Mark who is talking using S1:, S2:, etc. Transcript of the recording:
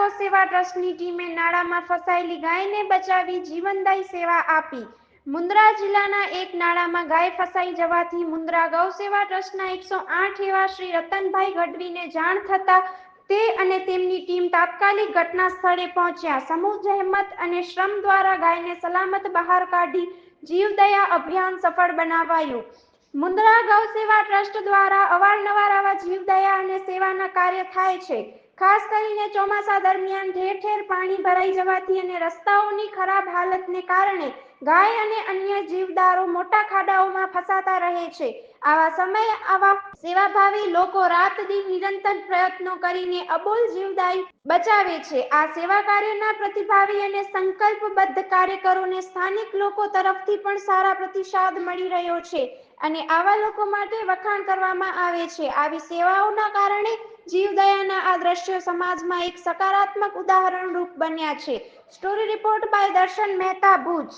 S1: ગૌ સેવા ટ્રસ્ટની ટીમે નાળામાં ફસાયેલી ગાયને બચાવી જીવનદાયી સેવા આપી. મુન્દ્રા જિલ્લાના એક નાળામાં ગાય ફસાઈ જવાથી મુન્દ્રા ગૌ સેવા ટ્રસ્ટના 108 એવા શ્રી રતનભાઈ ગઢવીને જાણ થતા તે અને તેમની ટીમ તાત્કાલિક ઘટના સ્થળે પહોંચ્યા. સમૂહ જહેમત અને શ્રમ દ્વારા ગાયને સલામત બહાર કાઢી જીવદયા અભિયાન સફળ બનાવાયું. મુન્દ્રા ગૌ સેવા ટ્રસ્ટ દ્વારા અવારનવાર આવા જીવદયા અને સેવાના કાર્ય થાય છે. ખાસ કરીને ચોમાસા દરમિયાન ઠેર ઠેર પાણી ભરાઈ જવાથી અને રસ્તાઓની ખરાબ હાલતને કારણે ગાય અને અન્ય જીવદારો મોટા ખાડાઓમાં ફસાતા રહે છે. આવા સમયે આવા સેવાભાવી લોકો રાત દિન નિરંતર પ્રયત્નો કરીને અબોલ જીવદાય બચાવે છે. આ સેવા કાર્યના પ્રતિભાવી અને સંકલ્પબદ્ધ કાર્યકરોને સ્થાનિક લોકો તરફથી પણ સારા પ્રતિસાદ મળી રહ્યો છે અને આવા લોકો માટે વખાણ કરવામાં આવે છે. આવી સેવાઓના કારણે જીવદયાના આ દ્રશ્યો સમાજમાં એક સકારાત્મક ઉદાહરણ રૂપ બન્યા છે. સ્ટોરી રિપોર્ટ બાય દર્શન મહેતા, ભુજ.